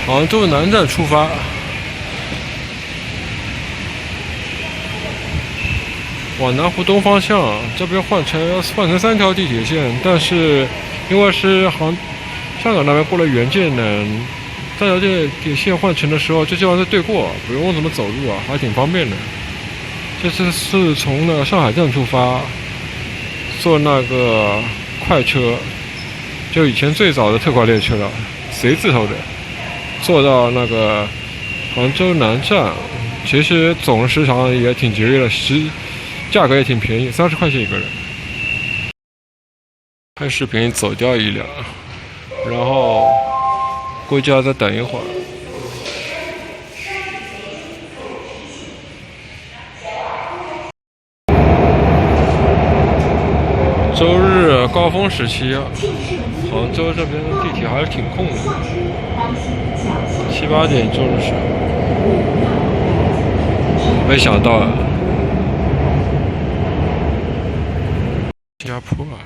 杭州南站出发。往南湖东方向，这边换成3条地铁线，但是因为是香港那边过了原界南，3条地铁线换乘的时候，这地方是对过，不用怎么走路啊，还挺方便的。这次是从那个上海站出发，坐那个快车，就以前最早的特快列车了，C字头的，坐到那个杭州南站，其实总时长也挺节约的，价格也挺便宜，30块钱一个人。看视频走掉一辆，然后估计要再等一会儿。周日高峰时期，杭州这边的地铁还是挺空的，7、8点钟的时候，没想到啊。新加坡啊，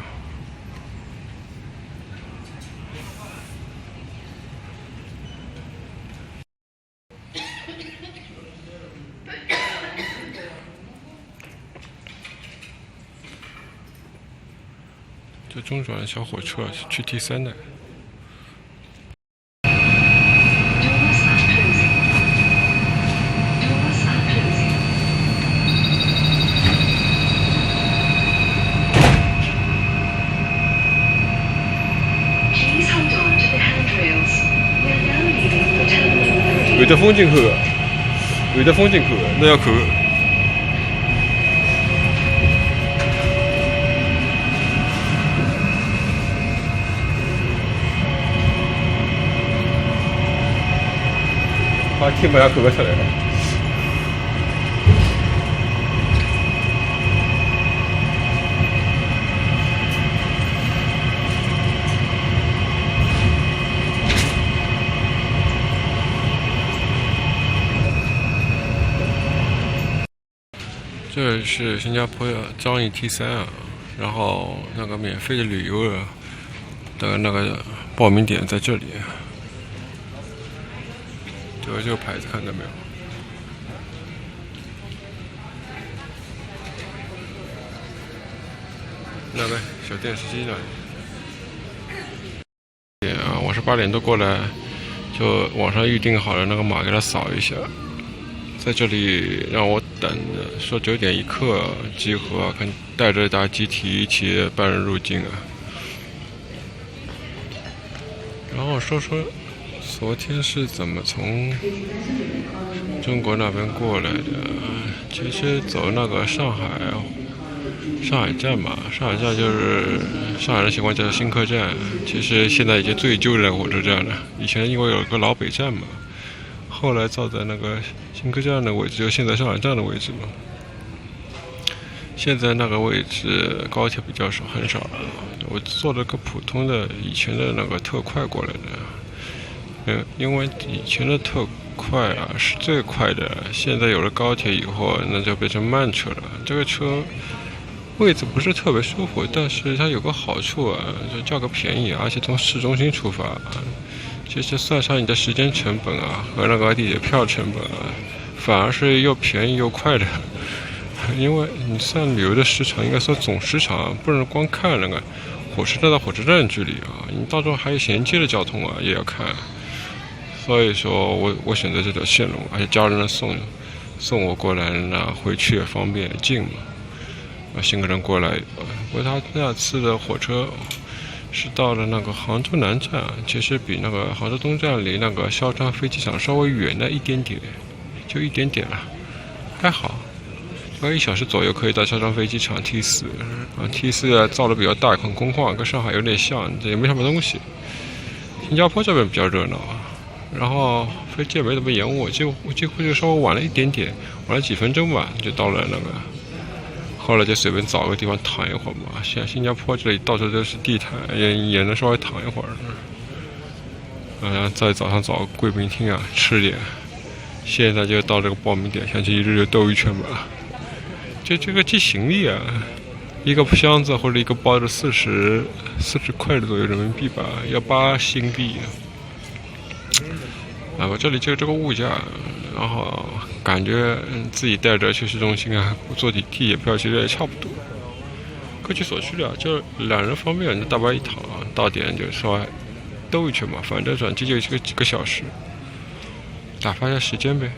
这中转小火车去第3站。有的风景口，有的风景口，那要看。把天门要看不出来了。这是新加坡樟宜 T3啊，然后那个免费的旅游的那个报名点在这里。这个牌子看到没有？那个小电视机呢？我是8点多过来，就网上预定好了那个码，给他扫一下。在这里让我等着，说9点一刻集合啊，看带着大集体一起办人入境啊。然后说昨天是怎么从中国那边过来的？其实走那个上海站嘛，上海站就是上海人习惯叫新客站，其实现在已经最旧的那个火车站了。以前因为有个老北站嘛。后来造在那个新客站的位置，就现在上海站的位置嘛。现在那个位置高铁比较少，很少了。我坐了个普通的以前的那个特快过来的，因为以前的特快啊是最快的，现在有了高铁以后，那就变成慢车了。这个车位置不是特别舒服，但是它有个好处啊，就价格便宜，而且从市中心出发。其实算上你的时间成本啊和那个地铁票成本啊，反而是又便宜又快的。因为你算旅游的时长，应该说总时长，不能光看那个火车站到火车站距离啊，你到时候还有衔接的交通啊也要看。所以说我选择这条线路，而且家人送我过来，那回去也方便近嘛。新客人过来，不过他那次的火车。是到了那个杭州南站，其实比那个杭州东站离那个萧山飞机场稍微远了一点点，就一点点了，还好，大概1小时左右可以到萧山飞机场 T4。T4 造的比较大，很空旷，跟上海有点像，也没什么东西。新加坡这边比较热闹，然后飞机也没怎么延误，几乎就稍微晚了一点点，晚了几分钟吧，就到了那个。后来就随便找个地方躺一会儿嘛，像新加坡这里到处都是地毯，也能稍微躺一会儿。在早上找个贵宾厅啊吃点。现在就到这个报名点，想去一日游兜一圈吧。就这个寄行李啊，一个箱子或者一个包的40块左右人民币吧，要8新币。我这里就这个物价，然后感觉自己带着去市中心啊，坐地铁票其实也差不多，各取所需的，就2人方便，大巴一躺，到点就稍微兜一圈嘛，反正转机就几个小时，打发一下时间呗。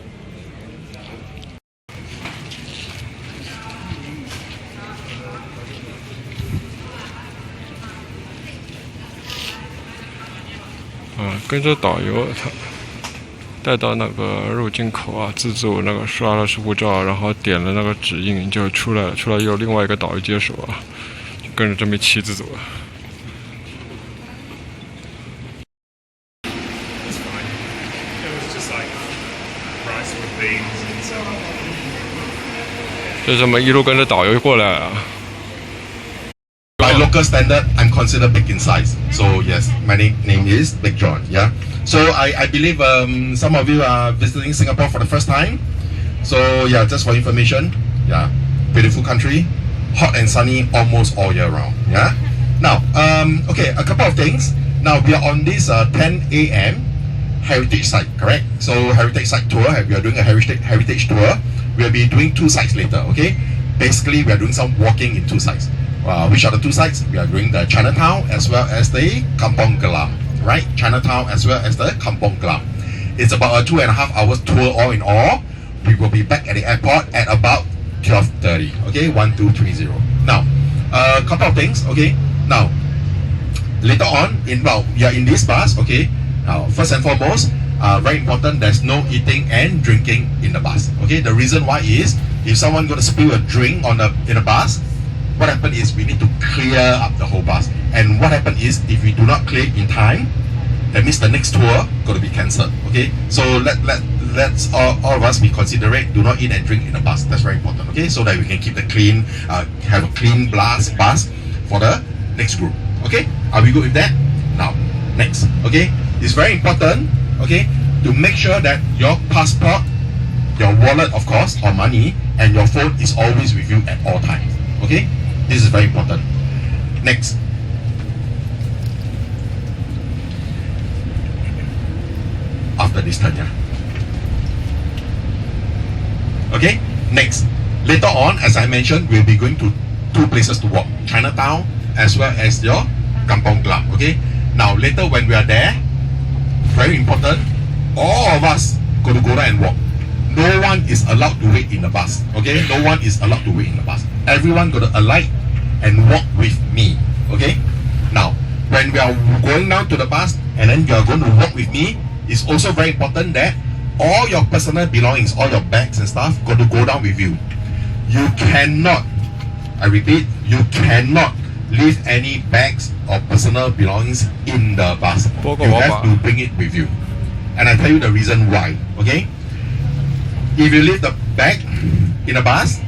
跟着导游他带到那个入境口啊，自助那个刷了护照，然后点了那个指印就出来了，出来又有另外一个导游接手啊，就跟着这么骑着走啊。就这么一路跟着导游过来啊。By local standard, I'm considered big in size. So yes, my name is Big John. Yeah. So I believe some of you are visiting Singapore for the first time. So yeah, just for information, yeah, beautiful country, hot and sunny almost all year round. Yeah. Now, okay, a couple of things. Now we are on this 10 a.m. heritage site, correct? So heritage site tour. We are doing a heritage tour. We'll be doing 2 sites later. Okay. Basically, we are doing some walking in 2 sites. Which are the 2 sites? We are doing the Chinatown as well as the Kampong Glam, right? Chinatown as well as the Kampong Glam. It's about a 2.5 hours tour all in all. We will be back at the airport at about 12:30. Okay, 1230. Now, a couple of things. Okay, now later on, we are in this bus. Okay, now first and foremost, very important. There's no eating and drinking in the bus. Okay, the reason why is if someone gonna spill a drink in the bus, what happened is we need to clear up the whole bus. And what happened is if we do not clear in time, that means the next tour got to be cancelled. Okay, so let's all of us be considerate. Do not eat and drink in the bus. That's very important. Okay, so that we can keep the clean, have a clean bus for the next group. Okay, are we good with that? Now, next. Okay, it's very important. Okay, to make sure that your passport, your wallet, of course, or money, and your phone is always with you at all times. Okay. This is very important. Next. After this turn, yeah. Okay. Next. Later on, as I mentioned, we'll be going to 2 places to walk: Chinatown as well as your Kampong Glam. Okay. Now later when we are there, very important, all of us got to go there and walk. No one is allowed to wait in the bus. Okay, no one is allowed to wait in the bus. Everyone got to alight and walk with me. Okay. Now, when we are going down to the bus and then you are going to walk with me, it's also very important that all your personal belongings, all your bags and stuff, got to go down with you. You cannot, I repeat, you cannot leave any bags or personal belongings in the bus. You have to bring it with you. And I tell you the reason why. Okay. If you leave the bag in a bus,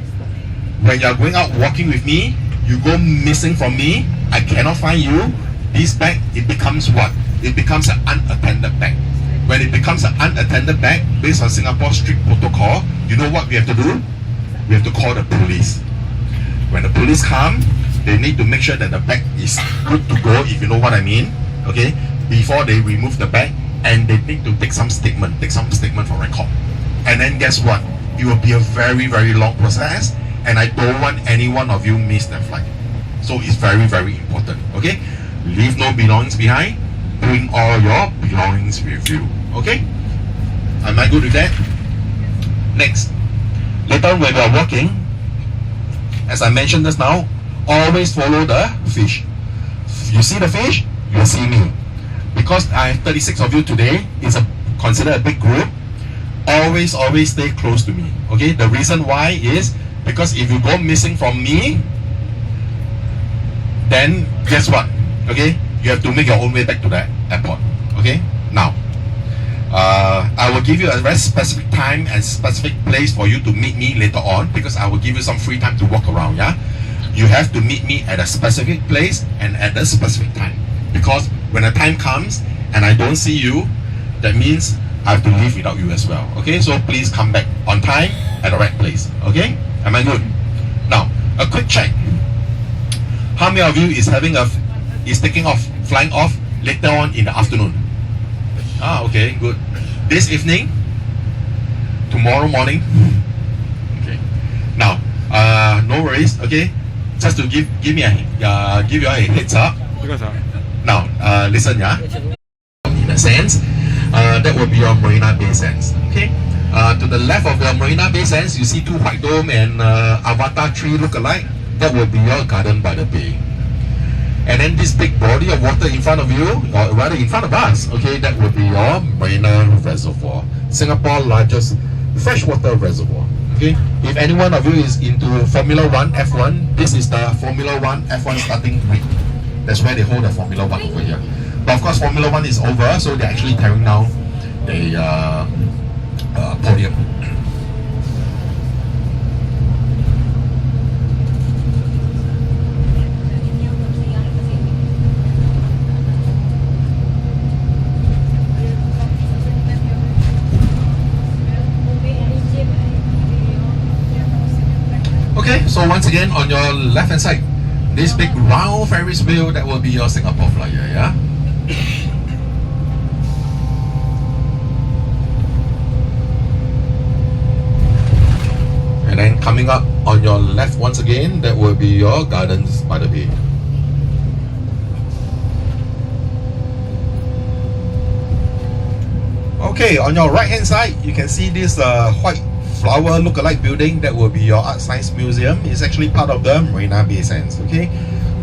when you are going out walking with me, you go missing from me, I cannot find you, this bag, it becomes what? It becomes an unattended bag. When it becomes an unattended bag, based on Singapore's strict protocol, you know what we have to do? We have to call the police. When the police come, they need to make sure that the bag is good to go, if you know what I mean, okay? Before they remove the bag, and they need to take some statement for record. And then guess what? It will be a very, very long process, and I don't want any one of you miss that flight. So it's very, very important. Okay? Leave no belongings behind. Bring all your belongings with you. Okay? Am I good with that? Next. Later when we are walking, as I mentioned just now, always follow the fish. You see the fish, you see me. Because I have 36 of you today, it's considered a big group. Always stay close to me. Okay, the reason why is because if you go missing from me, then guess what? Okay, you have to make your own way back to the airport. Okay, now I will give you a very specific time and specific place for you to meet me later on, because I will give you some free time to walk around. Yeah, you have to meet me at a specific place and at a specific time, because when the time comes and I don't see you, that means I have to leave without you as well. Okay, so please come back on time at the right place. Okay, am I good? Now, a quick check. How many of you is flying off later on in the afternoon? Okay, good. this evening, tomorrow morning. Okay. Now, no worries. Okay, just to give you a heads up. Now, listen, yeah. In a sense, that will be your Marina Bay Sands. Okay. To the left of your Marina Bay Sands, you see two white dome and avatar tree look alike. That will be your Garden by the Bay. And then this big body of water in front of you, or rather in front of us, okay, that will be your Marina Reservoir, Singapore's largest freshwater reservoir. Okay, if any one of you is into Formula 1, F1, this is the Formula 1, F1 starting grid. That's where they hold the Formula 1 over here. But of course, Formula 1 is over, so they're actually tearing down the podium. Okay, so once again, on your left hand side, this big round Ferris wheel, that will be your Singapore flyer, yeah? And then coming up on your left once again, that will be your Gardens by the Bay. Okay, on your right hand side, you can see this white flower look-alike building. That will be your Art Science Museum. It's actually part of the Marina Bay Sands. Okay,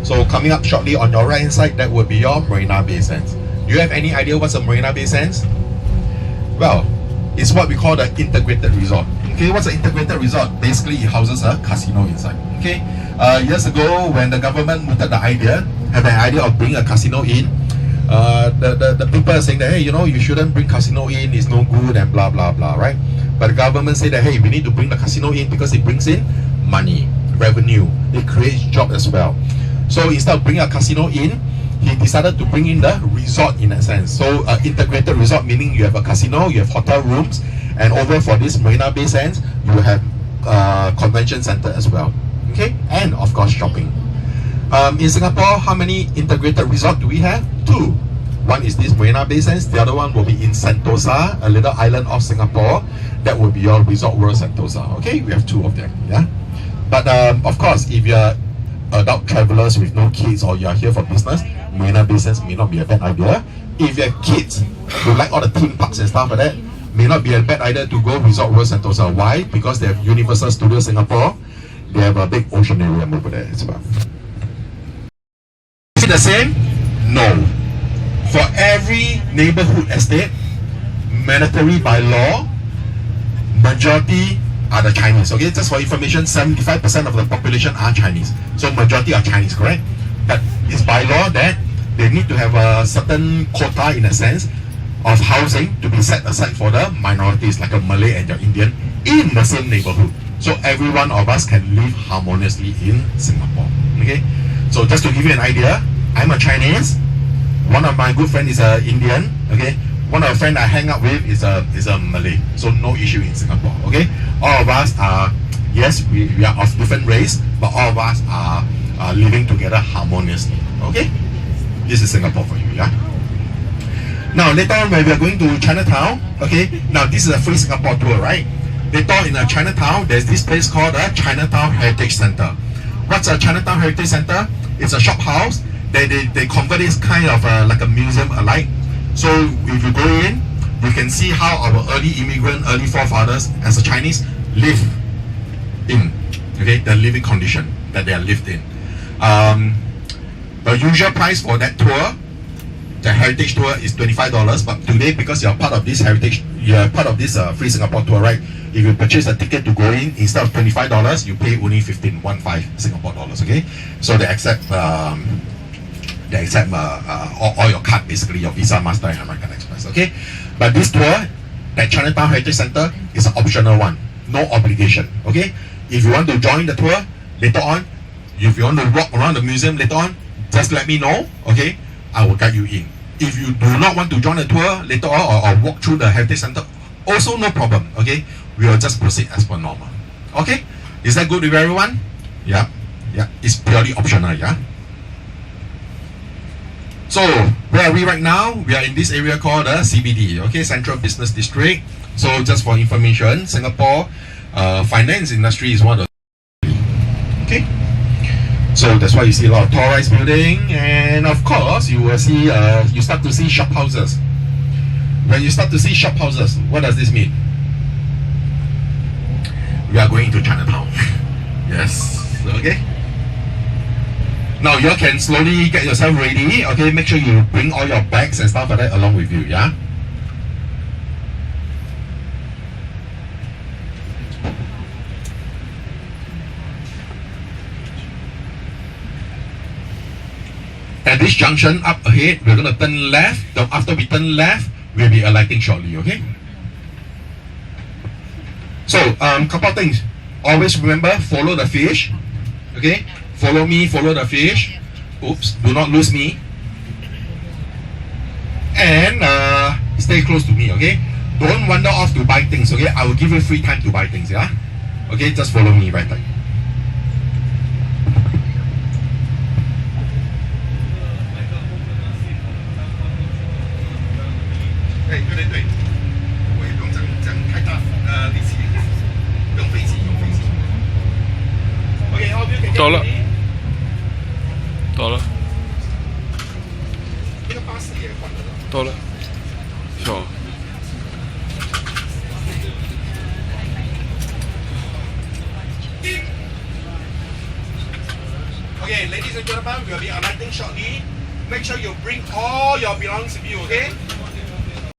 so coming up shortly on your right hand side, that will be your Marina Bay Sands. Do you have any idea what's a Marina Bay Sands? Well, it's what we call the integrated resort. Okay, what's an integrated resort? Basically, it houses a casino inside. Okay, years ago when the government had the idea of bringing a casino in, the people are saying that, hey, you know, you shouldn't bring casino in, it's no good and blah blah blah, right? But the government said that, hey, we need to bring the casino in because it brings in money, revenue, it creates jobs as well. So instead of bringing a casino in, he decided to bring in the resort in that sense. So integrated resort meaning you have a casino, you have hotel rooms, and over for this Marina Bay Sands, you have convention center as well. Okay, and of course shopping. In Singapore, how many integrated resort do we have? Two. One is this Marina Bay Sands, the other one will be in Sentosa, a little island of Singapore. That will be your Resort World Sentosa. Okay, we have two of them. Yeah, but of course, if you're adult travelers with no kids or you're here for business, Marina Bay Sands may not be a bad idea. If you have kids who like all the theme parks and stuff like that, may not be a bad idea to go Resort World Sentosa. Why? Because they have Universal Studios Singapore. They have a big oceanarium over there as well. Is it the same? No. For every neighborhood estate, mandatory by law, majority are the Chinese. Okay, just for information, 75% of the population are Chinese. So majority are Chinese, correct? But it's by law that they need to have a certain quota, in a sense, of housing to be set aside for the minorities, like a Malay and your Indian, in the same neighborhood. So every one of us can live harmoniously in Singapore. Okay, so just to give you an idea, I'm a Chinese. One of my good friends is an Indian. Okay, one of the friends I hang out with is a Malay. So no issue in Singapore. Okay, all of us are, yes, we are of different race, but all of us are living together harmoniously. Okay, this is Singapore for you. Yeah. Now later on when we are going to Chinatown, okay, now this is a free Singapore tour, right? Later on in Chinatown, there's this place called the Chinatown Heritage Center. What's a Chinatown Heritage Center? It's a shop house. They convert this kind of like a museum alike. So if you go in, you can see how our early immigrant, early forefathers as a Chinese live in, okay, the living condition that they are lived in. The usual price for that tour, the heritage tour, is $25. But today, because you're part of this heritage, you're part of this free Singapore tour, right? If you purchase a ticket to go in, instead of $25, you pay only 15 Singapore dollars. Okay, so they accept all your card, basically your Visa, Master, and American Express. Okay, but this tour, that Chinatown Heritage Center, is an optional one, no obligation. Okay, if you want to join the tour later on, if you want to walk around the museum later on, just let me know. Okay, I will guide you in. If you do not want to join the tour later on or walk through the Heritage Center, also no problem. Okay, we will just proceed as per normal. Okay, is that good with everyone? Yeah, it's purely optional. Yeah. So where are we right now? We are in this area called the CBD, okay, Central Business District. So just for information, Singapore finance industry is one of the, okay. So that's why you see a lot of tall-rise building, and of course you will see you start to see shop houses. When you start to see shop houses, what does this mean? We are going to Chinatown. Yes. Okay. Now you can slowly get yourself ready. Okay. Make sure you bring all your bags and stuff like that along with you. Yeah. At this junction up ahead, we're going to turn left. After we turn left, we'll be alighting shortly, okay? So, couple of things. Always remember, follow the fish, okay? Follow me, follow the fish. Oops, do not lose me. And stay close to me, okay? Don't wander off to buy things, okay? I will give you free time to buy things, yeah? Okay, just follow me right there. 对，我也不用讲太大力气，用飞机。OK， all of you can get ready。到了。那个巴士也换了。到了。是吧？ Okay, ladies and gentlemen, we'll be alighting shortly. Make sure you bring all your belongings with you, okay?